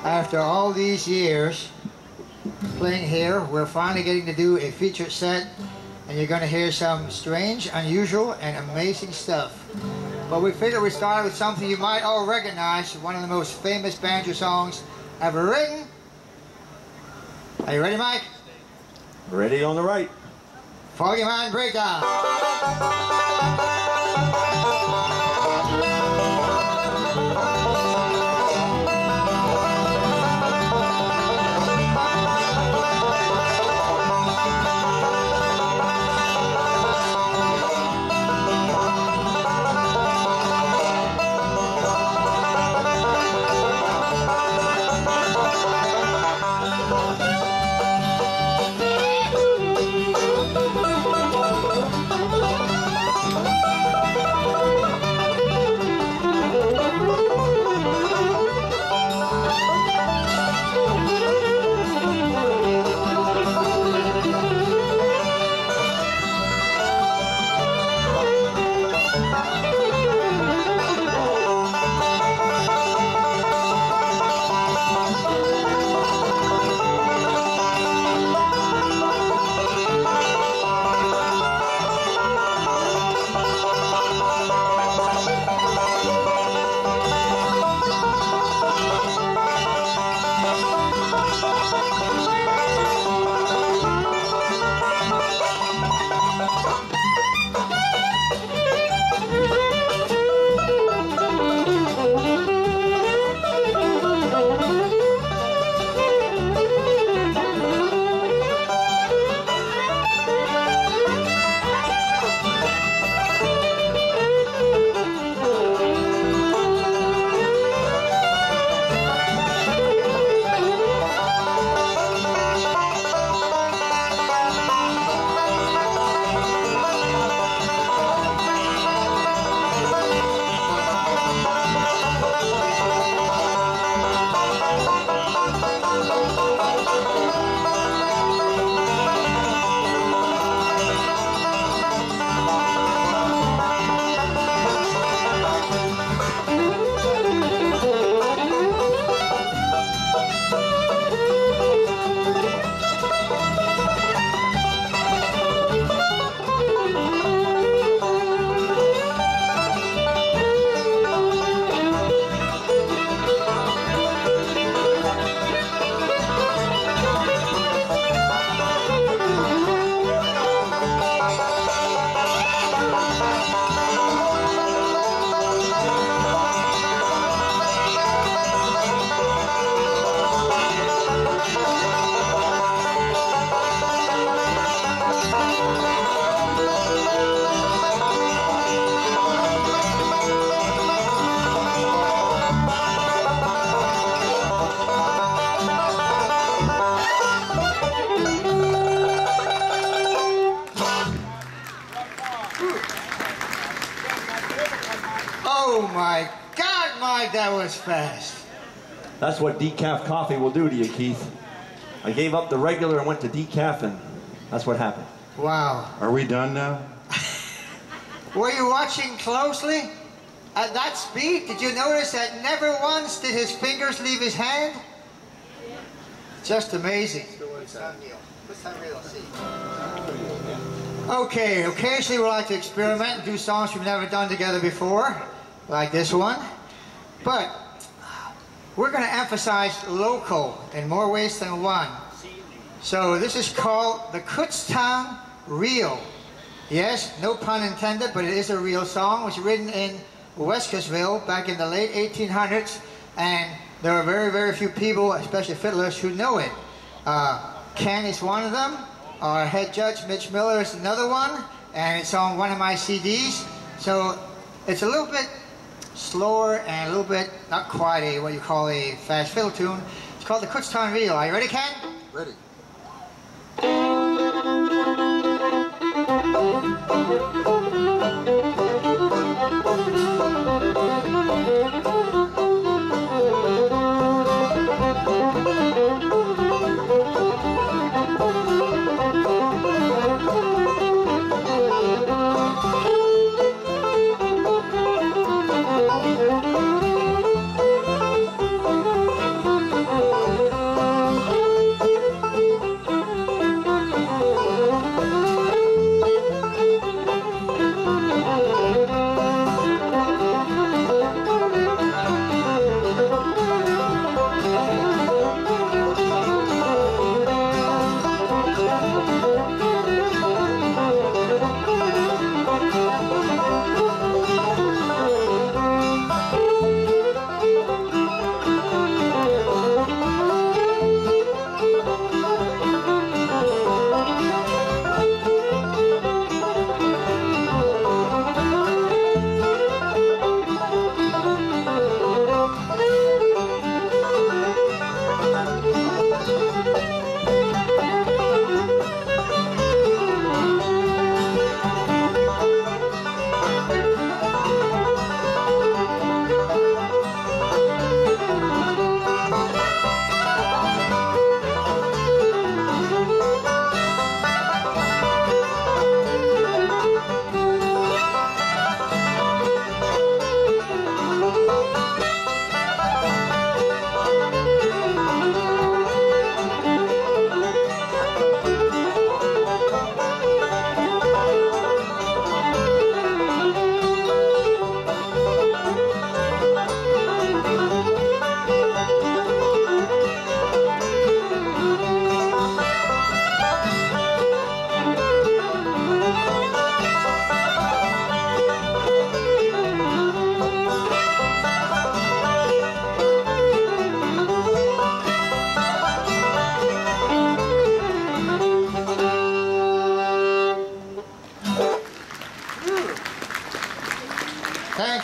After all these years playing here, we're finally getting to do a featured set, and you're going to hear some strange, unusual, and amazing stuff. But we figured we'd start with something you might all recognize, one of the most famous banjo songs ever written. Are you ready, Mike? Ready on the right. Foggy Man Breakdown. Oh my God, Mike, that was fast. That's what decaf coffee will do to you, Keith. I gave up the regular and went to decaf, and that's what happened. Wow. Are we done now? Were you watching closely? At that speed, did you notice that never once did his fingers leave his hand? Just amazing. Okay, occasionally we like to experiment and do songs we've never done together before, like this one. But we're going to emphasize local in more ways than one. So this is called the Kutztown Reel. Yes, no pun intended, but it is a real song. It was written in Weskersville back in the late 1800s, and there are very, very few people, especially fiddlers, who know it. Ken is one of them. Our head judge, Mitch Miller, is another one, and it's on one of my CDs. So it's a little bit slower and a little bit, not quite a, what you call a fast fiddle tune. It's called the Kutztown Reel. Are you ready, Ken? Ready.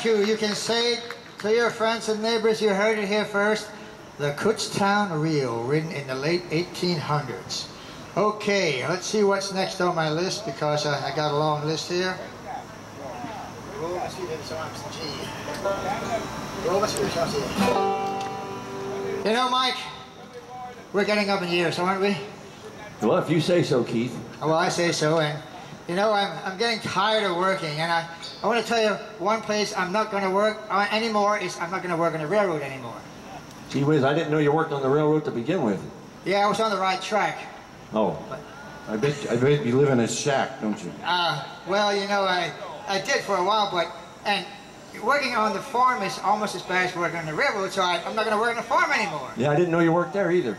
thank you. You can say to your friends and neighbors, you heard it here first, the Kutztown Reel, written in the late 1800s. Okay, let's see what's next on my list, because I got a long list here. You know, Mike, we're getting up in years, aren't we? Well, if you say so, Keith. Well, I say so, and you know, I'm getting tired of working, and I want to tell you one place I'm not going to work anymore is I'm not going to work on the railroad anymore. Gee whiz, I didn't know you worked on the railroad to begin with. Yeah, I was on the right track. Oh. I bet you live in a shack, don't you? Well, you know, I did for a while, and working on the farm is almost as bad as working on the railroad, so I'm not going to work on the farm anymore. Yeah, I didn't know you worked there either.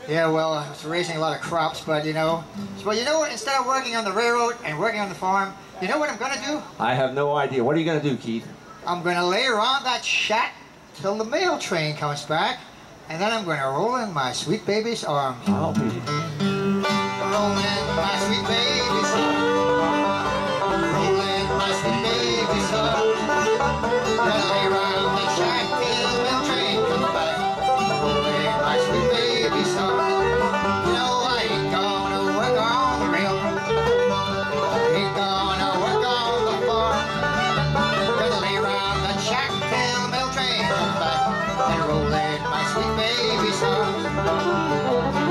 Yeah, well, I was raising a lot of crops, but you know what, instead of working on the railroad and working on the farm, you know what I'm going to do? I have no idea. What are you going to do, Keith? I'm going to lay around that shack till the mail train comes back, and then I'm going to roll in my sweet baby's arms. I'll be. Roll in my sweet baby's arms. Roll in my sweet baby's arms. Gonna lay around the shack till the mail train comes back. Roll in my sweet baby's arms. You know I ain't gonna work on the railroad. I ain't gonna work on the farm. Gonna lay around the shack till the mail train comes back. And roll in my sweet baby's arms.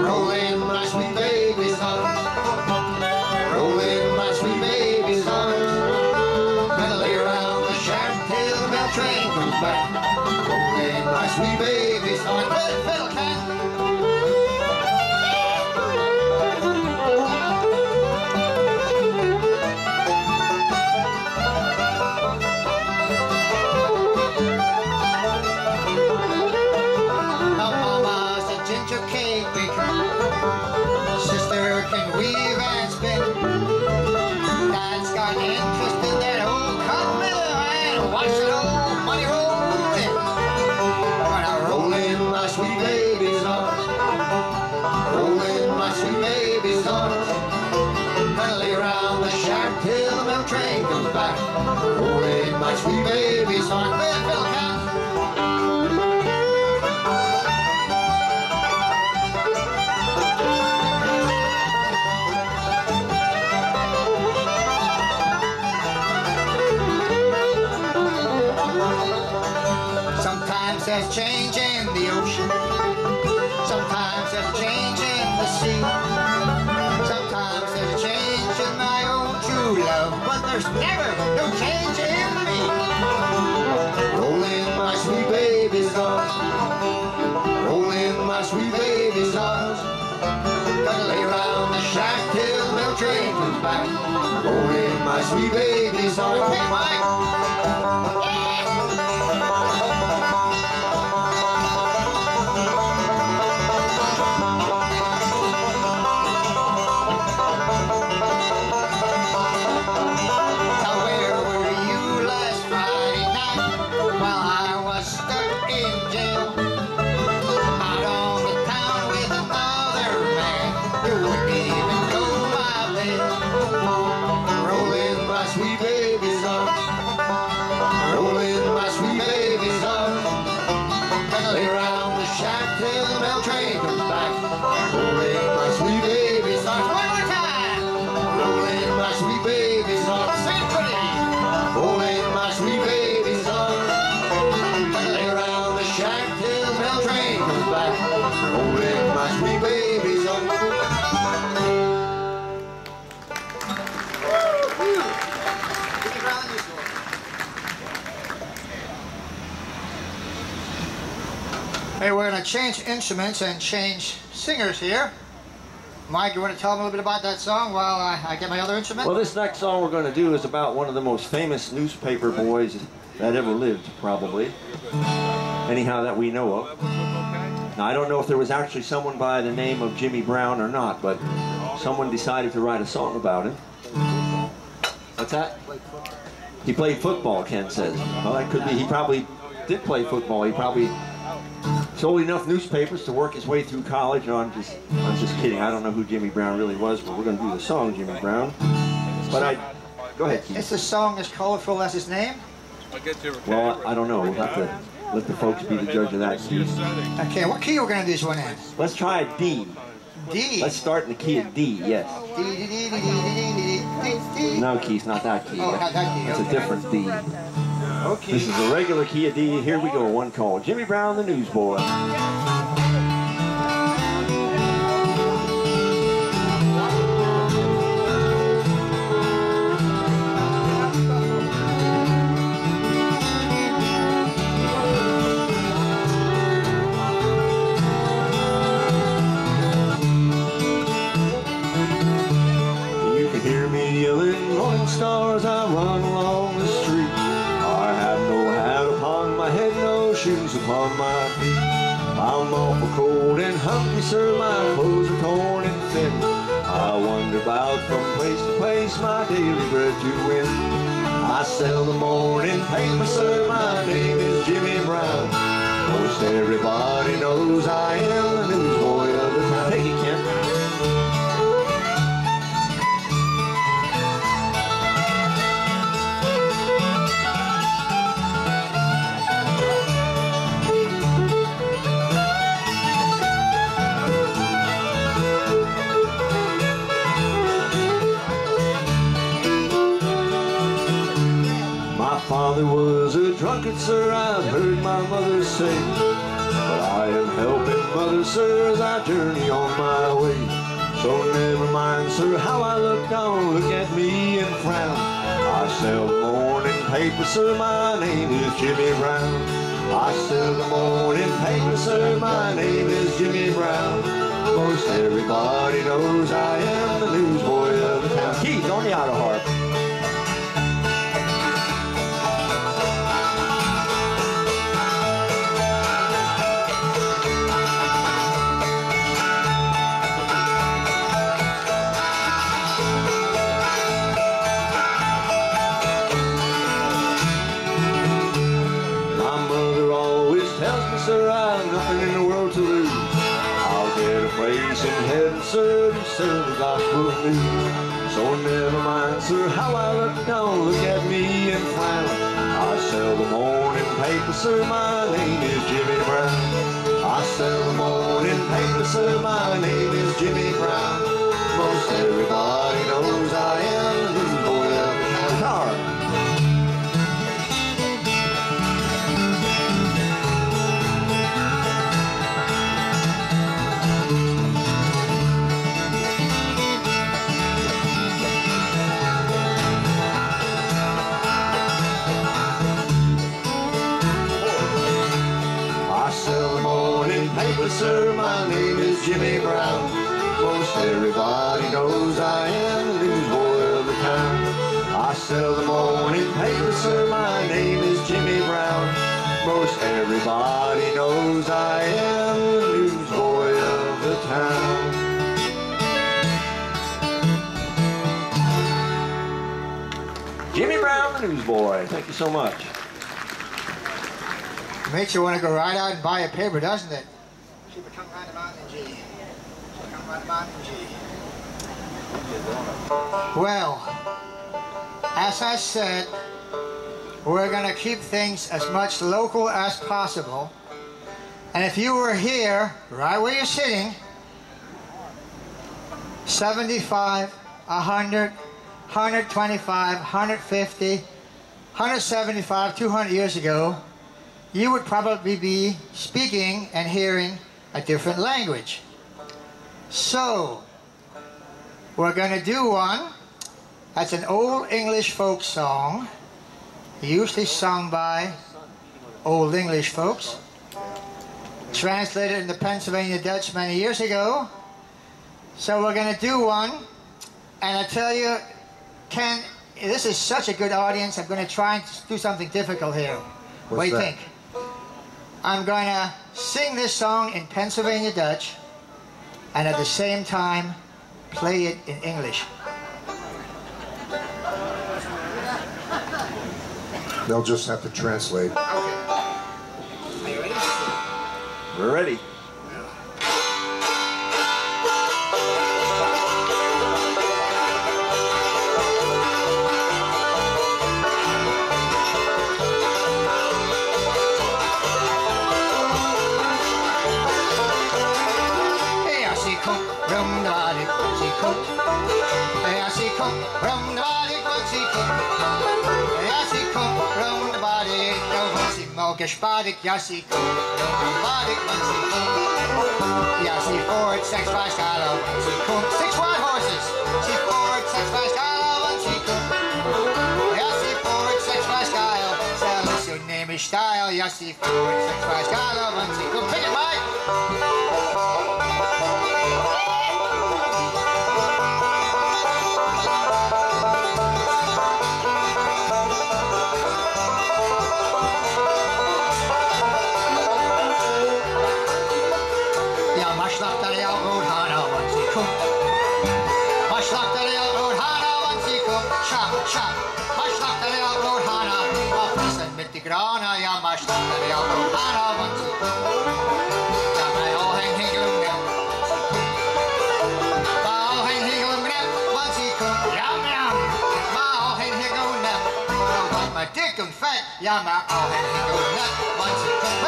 Roll in my sweet baby's arms. Roll in my sweet baby's arms. Gonna lay around the shack till the mail train comes back. Roll in my sweet baby's arms. Fiddle cat. Sister can weave and spin. Dad's got interest in that old cotton mill and watch that old money roll in. When I roll in my sweet baby's arms, roll in my sweet baby's arms. Gonna lay around the shack till the mail train comes back. Roll in my sweet baby's arms. Fiddle cat. Sometimes there's change in the ocean. Sometimes there's change in the sea. Sometimes there's change in my own true love, but there's never no change in me. Roll in my sweet baby's arms. Roll in my sweet baby's arms. Gonna lay around the shack till the mail train comes back. Roll in my sweet baby's arms. Hey, Mike! Hey, we're going to change instruments and change singers here. Mike, you want to tell them a little bit about that song while I get my other instrument? Well, this next song we're going to do is about one of the most famous newspaper boys that ever lived, probably. Anyhow, that we know of. Now, I don't know if there was actually someone by the name of Jimmy Brown or not, but someone decided to write a song about him. What's that? He played football, Ken says. Well, that could be. He probably did play football. He probably sold enough newspapers to work his way through college. No, I'm just kidding. I don't know who Jimmy Brown really was, but we're going to do the song Jimmy Brown. But go ahead, Keith. Is the song as colorful as his name? Well, I don't know. We'll have to let the folks be the judge of that, Keith. Okay, what key are we going to do this one in? Let's try a D. D. Let's start in the key of D, yes. D, D, D, D, D, D, D, D. No, Keith, not that key. Oh, not that key. That's Okay. a different D. Okay. This is a regular key of D. Here we go. One called Jimmy Brown, the Newsboy. Stars, I run along the street. I have no hat upon my head, no shoes upon my feet. I'm awful cold and hungry, sir, my clothes are torn and thin. I wander about from place to place, my daily bread to win. I sell the morning paper, sir, my name is Jimmy Brown. Most everybody knows I am the newsboy of the town. Take it, Kent. Father was a drunkard, sir, I've heard my mother say. But I am helping mother, sir, as I journey on my way. So never mind, sir, how I look, don't look at me and frown. I sell the morning paper, sir, my name is Jimmy Brown. I sell the morning paper, sir, my name is Jimmy Brown. Most everybody knows I am the newsboy of the town. Keith on the Autoharp. Sir, I've nothing in the world to lose. I'll get a place in heaven, sir, to serve the gospel news. So never mind, sir, how I look, don't look at me and frown. I sell the morning paper, sir, my name is Jimmy Brown. I sell the morning paper, sir, my name is Jimmy Brown. Most everybody knows I am the newsboy of the town. Sir, my name is Jimmy Brown. Most everybody knows I am the newsboy of the town. I sell the morning paper, sir, my name is Jimmy Brown. Most everybody knows I am the newsboy of the town. Jimmy Brown, the newsboy. Thank you so much. Makes you want to go right out and buy a paper, doesn't it? Keep it coming right about in G. Come right about in G. Well, as I said, we're going to keep things as much local as possible. And if you were here, right where you're sitting, 75, 100, 125, 150, 175, 200 years ago, you would probably be speaking and hearing a different language. So, we're going to do one that's an old English folk song, usually sung by old English folks, translated into Pennsylvania Dutch many years ago. So we're going to do one, and I tell you, Ken, this is such a good audience, I'm going to try and do something difficult here. What do you think? I'm going to sing this song in Pennsylvania Dutch and at the same time play it in English. They'll just have to translate. Okay. Are you ready? We're ready. come round the body once he come. Yes, he come round the body. Once he mogish body, yes, he come round the body once he come. Yes, he forward 6 5 scala once he come. 6 wild horses. He forward 6 5 scala once he come. Yes, he forward 6 5 scala. Tell us your name is style. Yes, he forward 6 5 scala once he come. Pick it, Mike. Chop, maschlacht der Railroad Hana, auf Wissen mit die Grana, ja, maschlacht der Railroad Hana, und sie kommt. Ja, mein Allhäng Hingel und Nepp, mein Allhäng Hingel und Nepp, und sie kommt. Ja, ja, mein Allhäng Hingel und Nepp, und mein dick und fett, ja, mein Allhäng Hingel und Nepp, und sie kommt.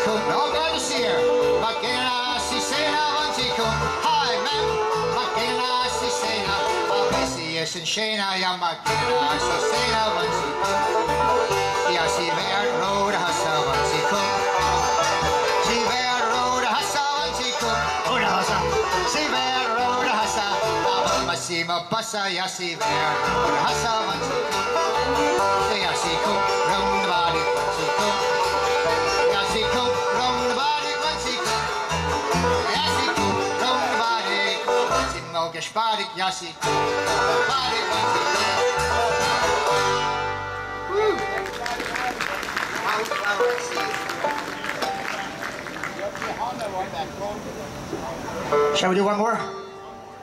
Fiddle, oh, glad to see her. Makena Sisena Vantiko. Hi, ma'am. Makena Sisena. Alpesius and Shana. Ja, Makena Sisena Vantiko. Ja, sie wär road Hassa Vantiko. Sie wär road Hassa Vantiko. Road Hassa. Sie wär road Hassa. Aber Massima Passa. Ja, sie wär road Hassa Vantiko. Ja, sie kommt round the body Vantiko. Gesparig, Yassi. Shall we do one more?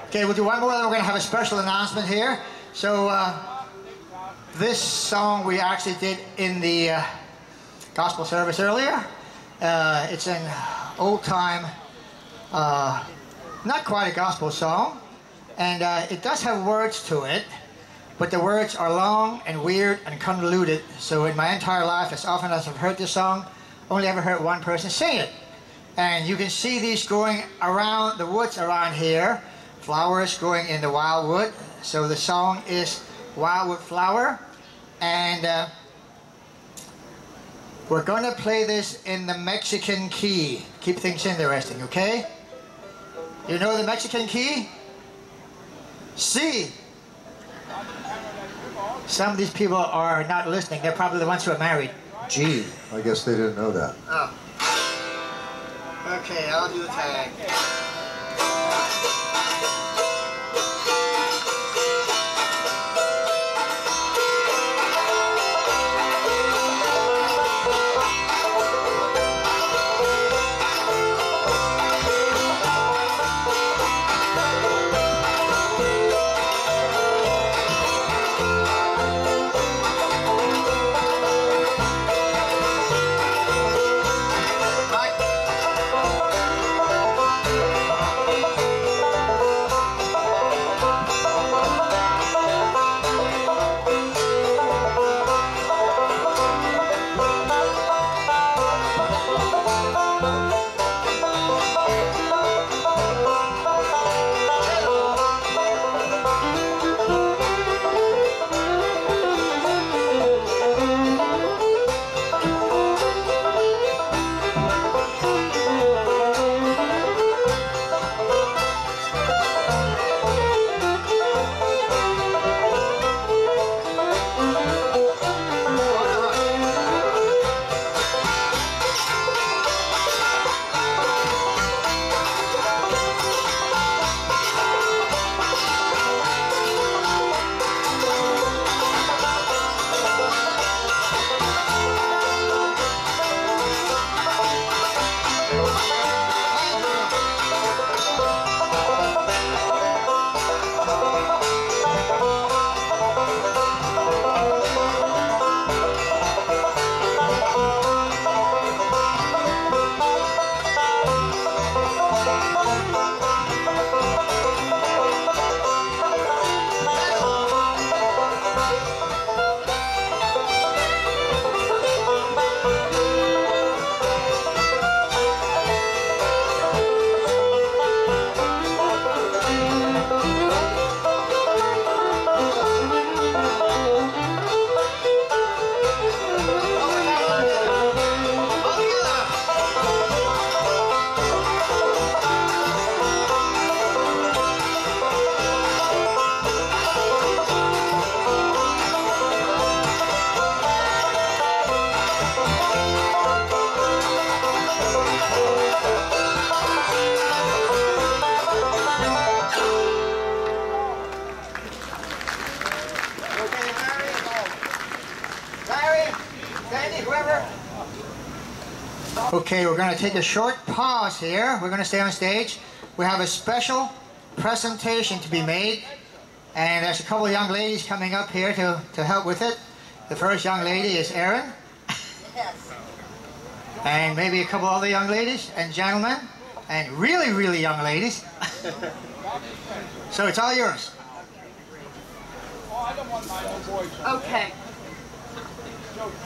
Okay, we'll do one more, then we're going to have a special announcement here. So, this song we actually did in the gospel service earlier. It's an old-time, not quite a gospel song. And it does have words to it, but the words are long and weird and convoluted. So in my entire life, as often as I've heard this song, only ever heard one person sing it. And you can see these going around the woods around here, flowers growing in the wildwood. So the song is Wildwood Flower. And we're going to play this in the Mexican key. Keep things interesting, okay? You know the Mexican key? C. Some of these people are not listening. They're probably the ones who are married. G. I guess they didn't know that. Oh. Okay, I'll do the tag. Okay, we're going to take a short pause here. We're going to stay on stage. We have a special presentation to be made, and there's a couple of young ladies coming up here to help with it. The first young lady is Erin. Yes. And maybe a couple other young ladies and gentlemen, and really, really young ladies. So it's all yours. Okay.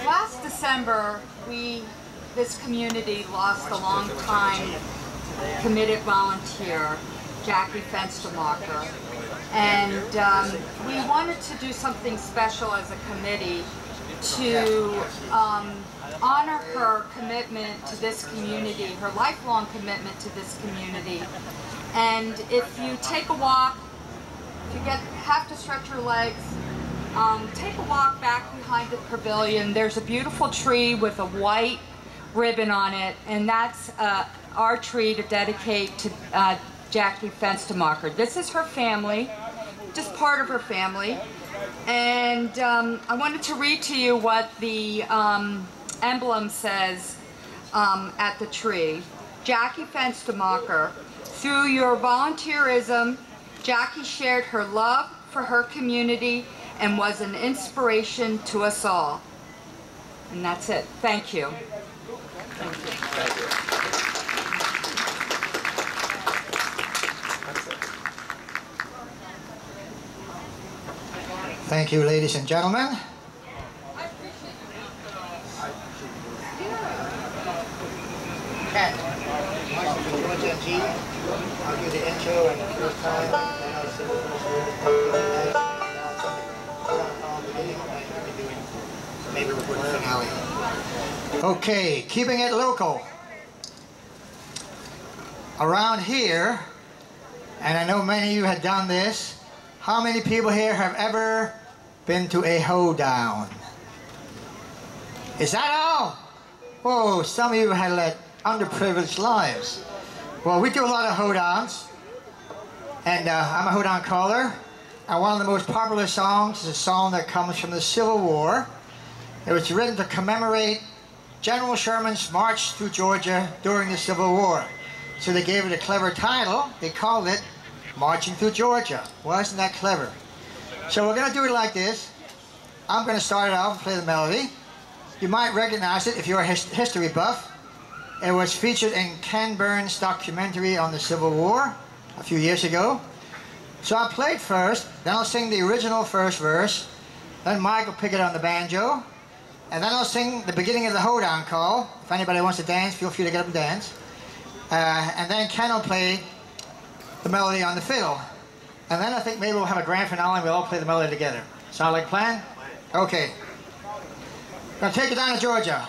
Last December, this community lost a long-time committed volunteer, Jackie Fenstermacher, and we wanted to do something special as a committee to honor her commitment to this community, her lifelong commitment to this community. And if you take a walk, if you have to stretch your legs, take a walk back behind the pavilion. There's a beautiful tree with a white ribbon on it, and that's our tree to dedicate to Jackie Fenstermacher. This is her family, just part of her family. And I wanted to read to you what the emblem says at the tree. Jackie Fenstermacher, through your volunteerism, Jackie shared her love for her community and was an inspiration to us all. And that's it. Thank you. Thank you. Thank you, ladies and gentlemen. Kat, I'll do the intro and the first time, then I'll sing the first word, maybe we'll put the finale. Okay, keeping it local. Around here, and I know many of you had done this, how many people here have ever been to a hoedown? Is that all? Whoa, some of you had led underprivileged lives. Well, we do a lot of hoedowns, and I'm a hoedown caller, and one of the most popular songs is a song that comes from the Civil War. It was written to commemorate General Sherman's march through Georgia during the Civil War. So they gave it a clever title. They called it Marching Through Georgia. Wasn't that clever? So we're going to do it like this. I'm going to start it off and play the melody. You might recognize it if you're a history buff. It was featured in Ken Burns' documentary on the Civil War a few years ago. So I'll play it first, then I'll sing the original first verse, then Mike will pick it on the banjo, and then I'll sing the beginning of the hoedown call. If anybody wants to dance, feel free to get up and dance. And then Ken will play the melody on the fiddle. And then I think maybe we'll have a grand finale and we'll all play the melody together. Sound like a plan? Okay. Gonna take it down to Georgia.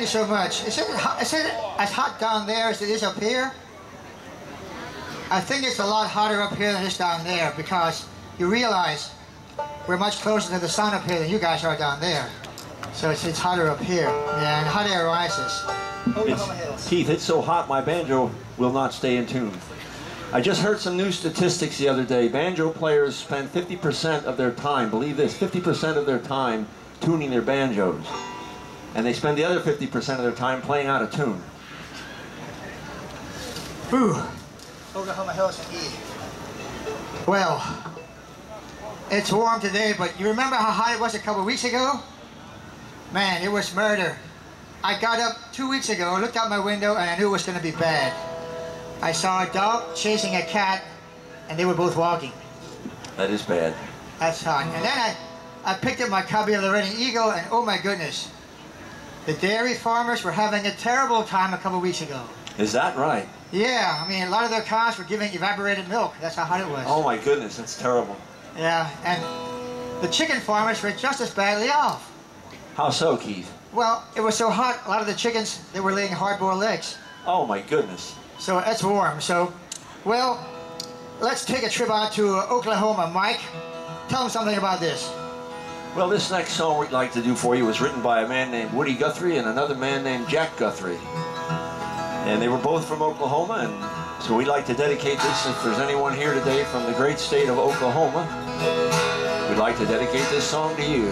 you so much. Is it as hot down there as it is up here? I think it's a lot hotter up here than it is down there because you realize we're much closer to the sun up here than you guys are down there. So it's hotter up here. Yeah, and hot air rises. Keith, it's so hot my banjo will not stay in tune. I just heard some new statistics the other day. Banjo players spend 50% of their time, believe this, 50% of their time tuning their banjos. And they spend the other 50% of their time playing out of tune. Ooh. Oklahoma Hills and E. Well, it's warm today, but you remember how hot it was a couple weeks ago? Man, it was murder. I got up 2 weeks ago, looked out my window, and I knew it was going to be bad. I saw a dog chasing a cat, and they were both walking. That is bad. That's hot. And then I picked up my copy of the Red Eagle, and oh my goodness, the dairy farmers were having a terrible time a couple weeks ago. Is that right? Yeah, I mean, a lot of their cows were giving evaporated milk. That's how hot it was. Oh my goodness, that's terrible. Yeah, and the chicken farmers were just as badly off. How so, Keith? Well, it was so hot, a lot of the chickens, they were laying hard-boiled eggs. Oh my goodness. So it's warm. So, well, let's take a trip out to Oklahoma. Mike, tell them something about this. Well, this next song we'd like to do for you was written by a man named Woody Guthrie and another man named Jack Guthrie. And they were both from Oklahoma, and so we'd like to dedicate this, if there's anyone here today from the great state of Oklahoma, we'd like to dedicate this song to you.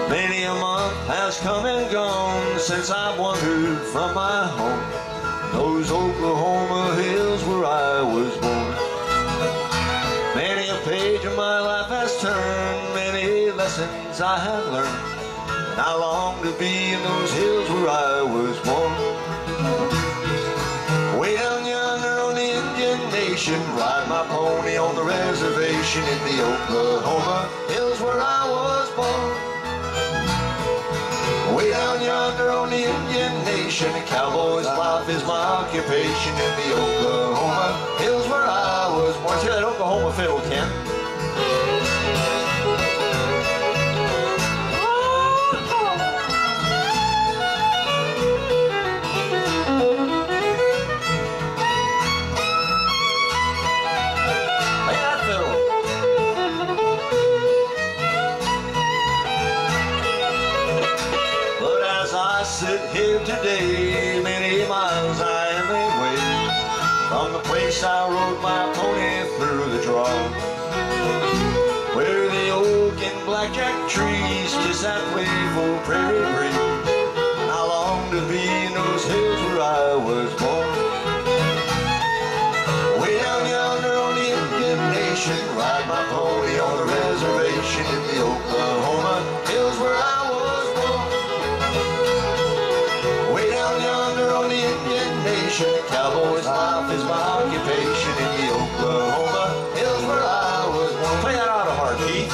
Many a month has come and gone since I've wandered from my home, those Oklahoma hills where I was born. Many a page of my life has turned, many lessons I have learned, and I long to be in those hills where I was born. Way down yonder on the Indian Nation, ride my pony on the reservation in the Oklahoma hills where I was born. Way down yonder on the Indian Nation, a cowboy's life is my occupation in the Oklahoma hills where I was born. Let's hear that Oklahoma fiddle, Ken. Sit here today, many miles I may wait from the place I rode my pony through the draw, where the oak and blackjack trees kiss that waveful prairie breeze, and I long to be in those hills where I was born. Way down yonder on the Indian Nation, ride my pony on the reservation in the Oklahoma hills where I was born. Way down yonder on the Indian Nation, a cowboy's life is my occupation in the Oklahoma hills where I was born. Play that Autoharp, Keith.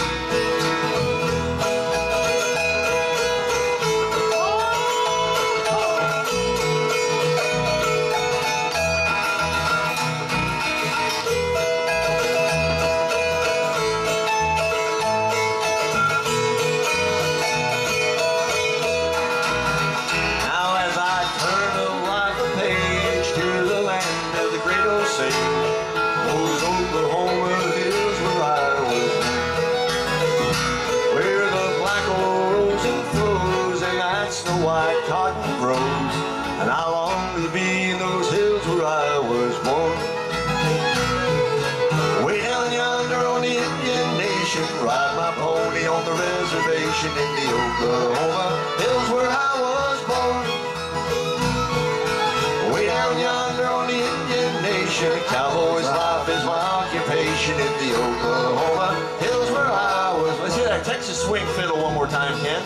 And I long to be in those hills where I was born. Way down yonder on the Indian Nation, ride my pony on the reservation in the Oklahoma hills where I was born. Way down yonder on the Indian Nation, a cowboy's life is my occupation in the Oklahoma hills where I was. Let's hear that Texas swing fiddle one more time, Ken.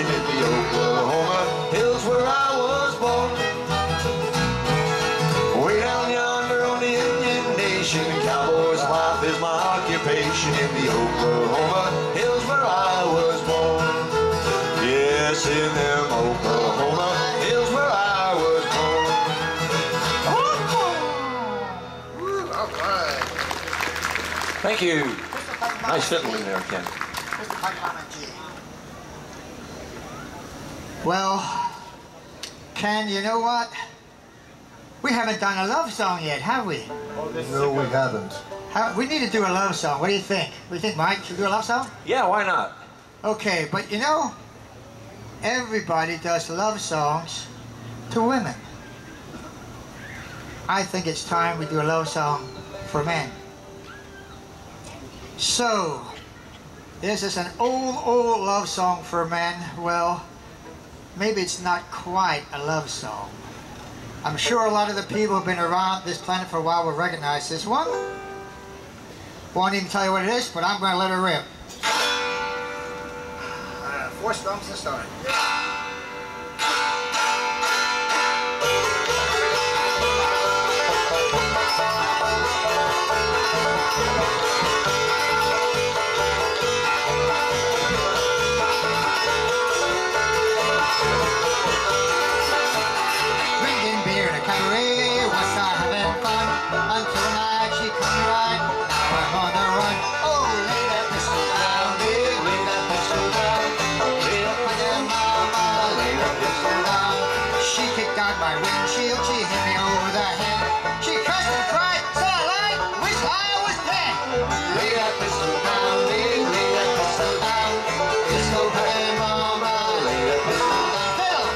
In the Oklahoma hills where I was born. Thank you. Nice fiddle in there, Ken. Well, Ken, you know what? We haven't done a love song yet, have we? No, we haven't. We need to do a love song. What do you think? What do you think, Mike? Should we do a love song? Yeah, why not? Okay, but you know, everybody does love songs to women. I think it's time we do a love song for men. So, this is an old love song for men. Well, maybe it's not quite a love song. I'm sure a lot of the people who've been around this planet for a while will recognize this one. Won't even tell you what it is, but I'm going to let her rip. 4 strums to start. My windshield, she hit me over the head. She cussed and cried, said I lied, wish I was dead. Lay that pistol down, lay that pistol down. Disco hey mama, lay that pistol down. Fiddle!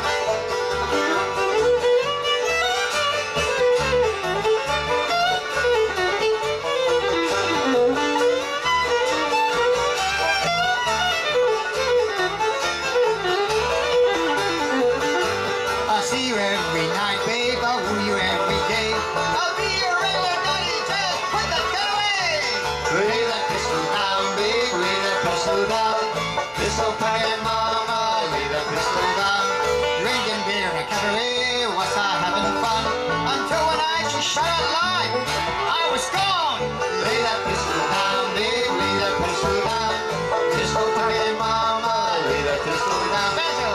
I see you every night, babe. I'll woo you every day. I'll be your regular nighty, just put the gun away. Lay that pistol down, babe. Lay that pistol down. Pistol packing mama, lay that pistol down. Drinking beer in a cabaret, was I having fun? Until one night she shot out light. I was gone. Lay that pistol down, babe. Lay that pistol down. Pistol packing mama, lay that pistol down. Banjo.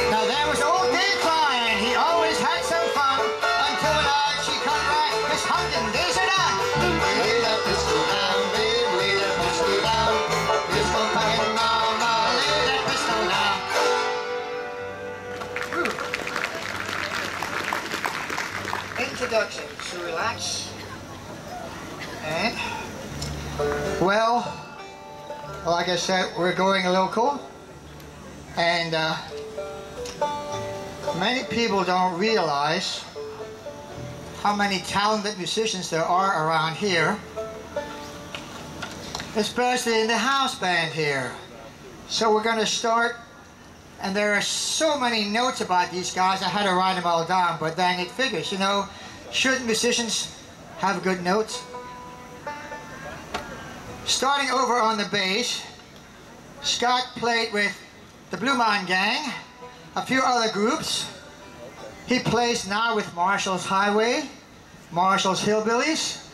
Now there was old Dave Klein. He always had some fun until one night she come right. Miss Humpton, days are done. Lay that pistol down, babe. Lay that pistol down. Pistol packing mama. Lay that pistol down. Introduction. So relax. And well, like I said, we're going local, and many people don't realize how many talented musicians there are around here, especially in the house band here. So we're going to start, and there are so many notes about these guys, I had to write them all down, but then it figures, you know, shouldn't musicians have good notes? Starting over on the bass, Scott played with the Blue Man Gang, a few other groups. He plays now with Marshall's Highway, Marshall's Hillbillies.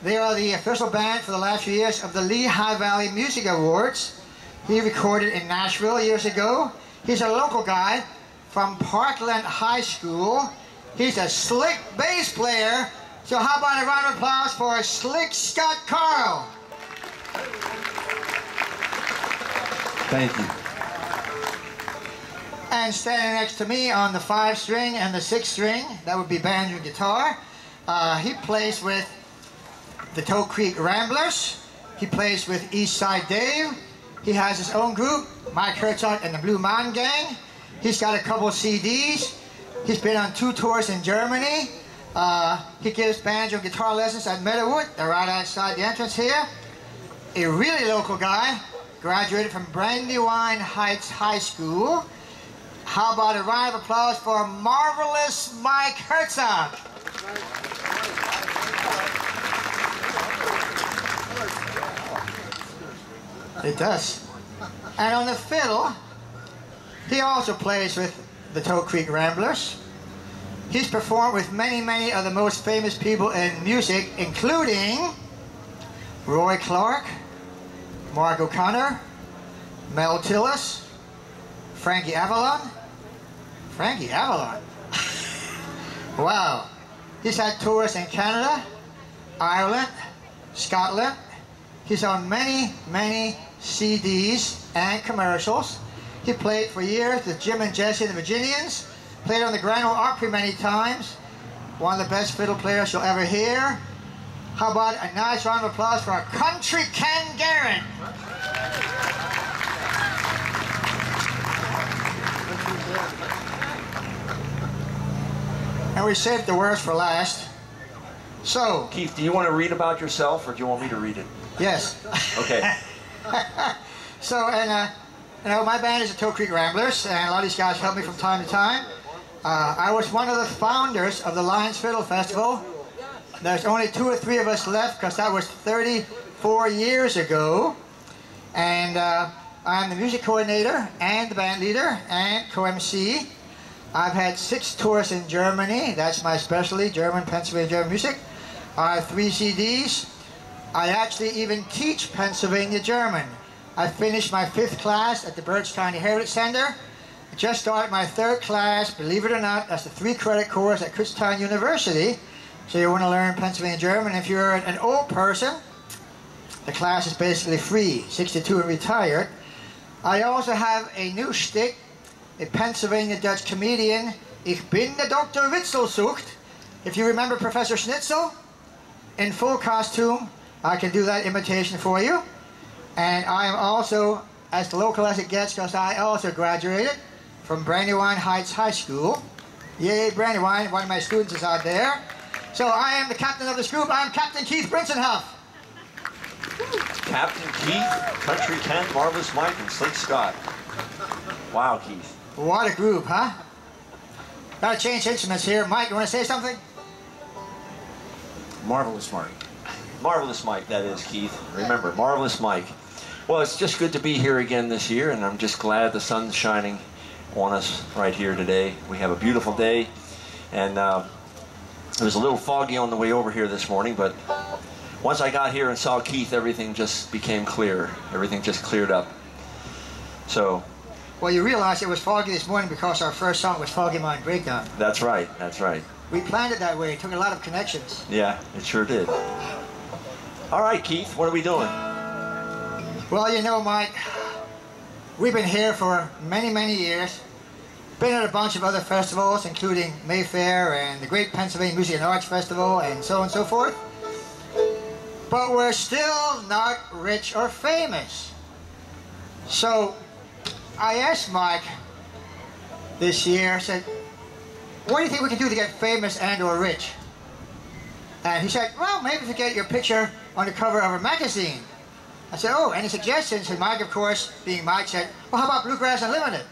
They are the official band for the last few years of the Lehigh Valley Music Awards. He recorded in Nashville years ago. He's a local guy from Parkland High School. He's a slick bass player. So how about a round of applause for Slick Scott Carl? Thank you. And standing next to me on the 5-string and the 6-string, that would be banjo guitar. He plays with the Toe Creek Ramblers. He plays with East Side Dave. He has his own group, Mike Hertzog and the Blue Man Gang. He's got a couple CDs. He's been on 2 tours in Germany. He gives banjo guitar lessons at Meadowood. They're right outside the entrance here. A really local guy, graduated from Brandywine Heights High School. How about a round of applause for marvelous Mike Hertzog? It does. And on the fiddle, he also plays with the Toe Creek Ramblers. He's performed with many of the most famous people in music, including Roy Clark, Mark O'Connor, Mel Tillis, Frankie Avalon. Frankie Avalon. Wow. He's had tours in Canada, Ireland, Scotland. He's on many, many CDs and commercials. He played for years with Jim and Jesse and the Virginians. Played on the Grand Ole Opry many times. One of the best fiddle players you'll ever hear. How about a nice round of applause for our Country Ken Gehret? And we saved the worst for last. So, Keith, do you want to read about yourself, or do you want me to read it? yes. Okay. So, you know, my band is the Toe Creek Ramblers, and a lot of these guys help me from time to time. I was one of the founders of the Lyons Fiddle Festival. There's only 2 or 3 of us left because that was 34 years ago. And I'm the music coordinator and the band leader and co-MC. I've had 6 tours in Germany. That's my specialty, German, Pennsylvania, German music. I have 3 CDs. I actually even teach Pennsylvania German. I finished my 5th class at the Birchtown Heritage Center. I just started my 3rd class, believe it or not. That's the 3-credit course at Kutztown University. So you want to learn Pennsylvania German. If you're an old person, the class is basically free, 62 and retired. I also have a new shtick, a Pennsylvania Dutch comedian. Ich bin der Dr. Witzelsucht. If you remember Professor Schnitzel in full costume, I can do that imitation for you. And I am also as local as it gets because I also graduated from Brandywine Heights High School. Yay, Brandywine, one of my students is out there. So I am the captain of this group. I'm Captain Keith Brintzenhoff. Captain Keith, Country Ken, Marvelous Mike, and Slick Scott. Wow, Keith. What a group, huh? Gotta change instruments here. Mike, you want to say something? Marvelous Mike. Marvelous Mike, that is, Keith. Remember, Marvelous Mike. Well, it's just good to be here again this year, and I'm just glad the sun's shining on us right here today. We have a beautiful day, and it was a little foggy on the way over here this morning, but once I got here and saw Keith, everything just became clear. Everything just cleared up. So. Well, you realize it was foggy this morning because our first song was Foggy Mind Breakdown. That's right, that's right. We planned it that way. It took a lot of connections. Yeah, it sure did. All right, Keith, what are we doing? Well, you know, Mike, we've been here for many, many years. Been at a bunch of other festivals, including Mayfair and the Great Pennsylvania Music and Arts Festival and so on and so forth. But we're still not rich or famous. So I asked Mike this year, I said, what do you think we can do to get famous and or rich? And he said, well, maybe if you get your picture on the cover of a magazine. I said, oh, any suggestions? And Mike, of course, being Mike, said, well, how about Bluegrass Unlimited?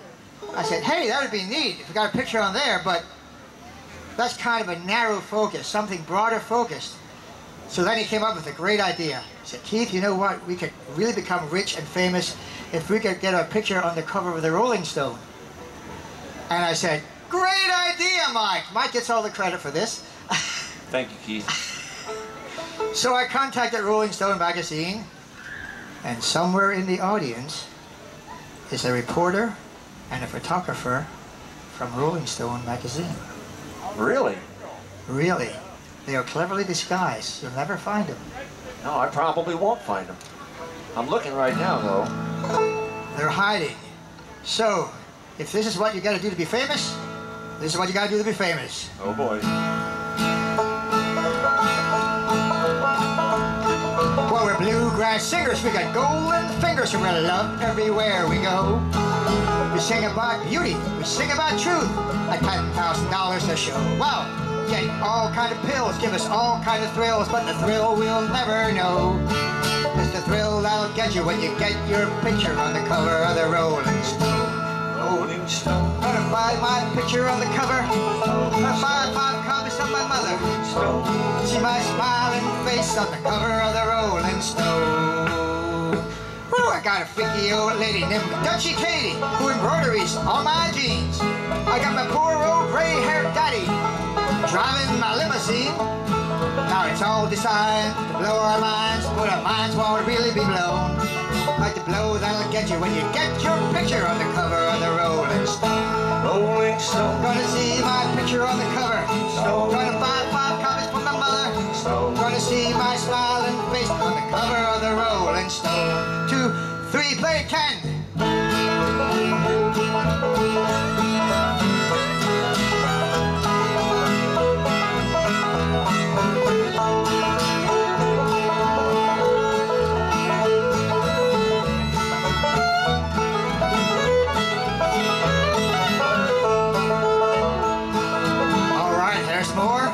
I said, hey, that would be neat if we got a picture on there, but that's kind of a narrow focus, something broader focused. So then he came up with a great idea. He said, Keith, you know what? We could really become rich and famous if we could get a picture on the cover of the Rolling Stone. And I said, great idea, Mike. Mike gets all the credit for this. Thank you, Keith. So I contacted Rolling Stone magazine, and somewhere in the audience is a reporter and a photographer from Rolling Stone magazine. Really? Really. They are cleverly disguised. You'll never find them. No, I probably won't find them. I'm looking right now, though. They're hiding. So, if this is what you got to do to be famous, this is what you got to do to be famous. Oh, boy. Well, we're bluegrass singers. We got golden fingers, and we're loved everywhere we go. We sing about beauty. We sing about truth. Like $10,000 a show. Wow. Get all kind of pills, give us all kind of thrills, but the thrill we'll never know. It's the thrill that'll get you when you get your picture on the cover of the Rolling Stone. Rolling Stone. Gonna buy my picture on the cover. Gonna buy 5 copies of my mother. See my smiling face on the cover of the Rolling Stone. Woo, I got a freaky old lady named Dutchie Katie who embroideries on my jeans. I got my poor old gray-haired daddy driving my limousine. Now it's all designed to blow our minds, but our minds won't really be blown. Like the blow that'll get you when you get your picture on the cover of the Rolling Stone. Rolling Stone. Gonna see my picture on the cover. Stone. Gonna buy 5 copies for my mother. Stone. Gonna see my smiling face on the cover of the Rolling Stone. 2, 3, play 10. More.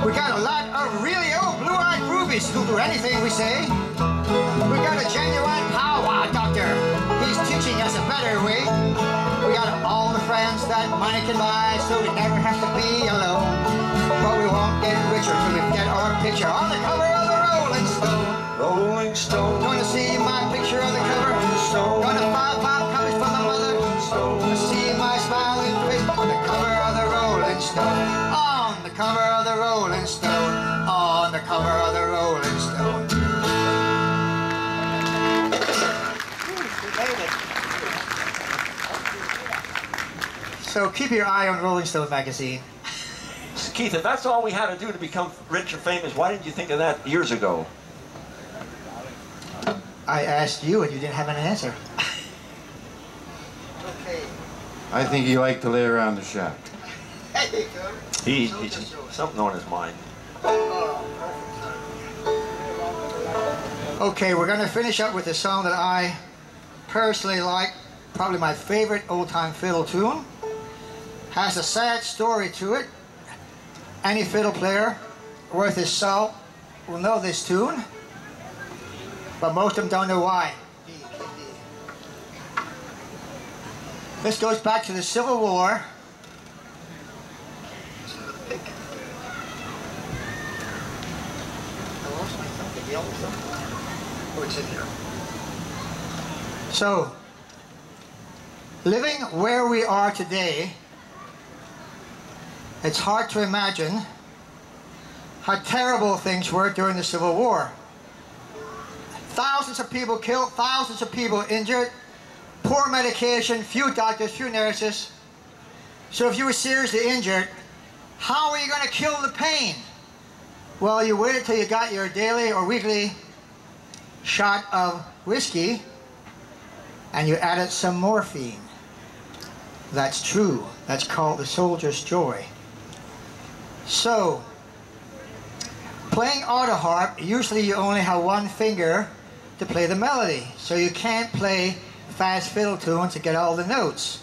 We got a lot of really old blue-eyed groupies who'll do anything we say. We got a genuine powwow doctor. He's teaching us a better way. We got all the friends that money can buy, so we never have to be alone. But we won't get richer till we get our picture on the cover of the Rolling Stone. Rolling Stone. Gonna see my picture on the cover. Stone. Gonna buy 5 copies for my mother. Stone. Gonna see my smiling face on the cover of the Rolling Stone. On the cover of the Rolling Stone. On the cover of the Rolling Stone. So keep your eye on Rolling Stone magazine. Keith, if that's all we had to do to become rich or famous, why didn't you think of that years ago? I asked you and you didn't have an answer. I think he liked to lay around the shack. He's something on his mind. Okay, we're going to finish up with a song that I personally like, probably my favorite old-time fiddle tune. Has a sad story to it. Any fiddle player worth his salt will know this tune, but most of them don't know why. This goes back to the Civil War. So, living where we are today, it's hard to imagine how terrible things were during the Civil War. Thousands of people killed, thousands of people injured, poor medication, few doctors, few nurses. So if you were seriously injured, how are you going to kill the pain? Well, you waited till you got your daily or weekly shot of whiskey and you added some morphine. That's true. That's called the soldier's joy. So, playing Autoharp, usually you only have one finger to play the melody. So you can't play fast fiddle tunes to get all the notes.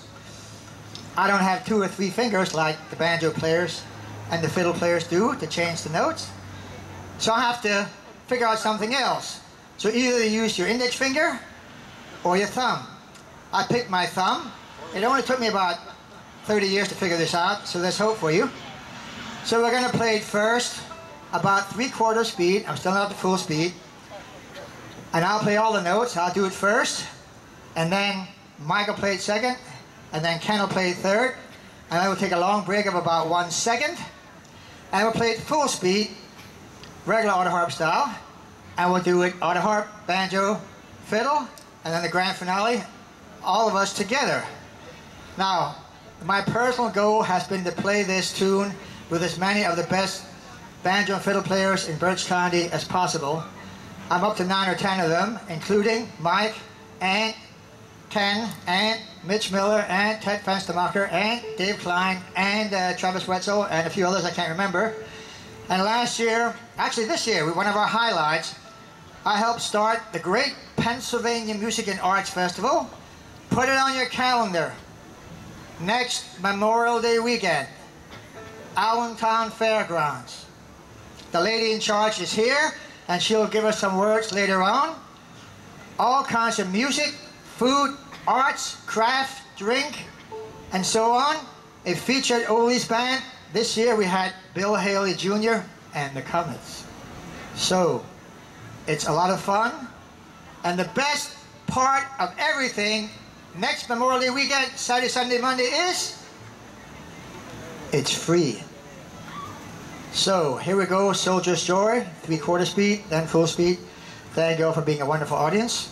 I don't have 2 or 3 fingers like the banjo players and the fiddle players do to change the notes. So I have to figure out something else. So either you use your index finger or your thumb. I picked my thumb. It only took me about 30 years to figure this out, so let's hope for you. So we're going to play it first, about 3/4 speed. I'm still not at full speed. And I'll play all the notes. I'll do it first, and then Mike will play it second, and then Ken will play it third, and I will take a long break of about 1 second, and we'll play it full speed, regular Autoharp style, and we'll do it Autoharp, banjo, fiddle, and then the grand finale, all of us together. Now, my personal goal has been to play this tune with as many of the best banjo and fiddle players in Berks County as possible. I'm up to 9 or 10 of them, including Mike, and Ken, and Mitch Miller, and Ted Fenstermacher, and Dave Klein, and Travis Wetzel, and a few others I can't remember. And last year, actually this year, one of our highlights, I helped start the Great Pennsylvania Music and Arts Festival. Put it on your calendar. Next Memorial Day weekend, Allentown Fairgrounds. The lady in charge is here, and she'll give us some words later on. All kinds of music, food, arts, craft, drink, and so on. A featured oldies band. This year we had Bill Haley Jr. and the Comets. So, it's a lot of fun. And the best part of everything, next Memorial Day weekend, Saturday, Sunday, Monday is, it's free. So here we go, Soldier's Joy, 3/4 speed, then full speed. Thank you all for being a wonderful audience.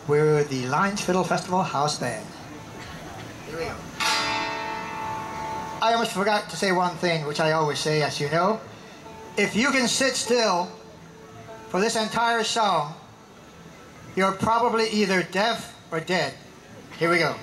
We're the Lyons Fiddle Festival House Band. Here we go. I almost forgot to say one thing, which I always say, as you know. If you can sit still for this entire song, you're probably either deaf or dead. Here we go.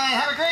Have a great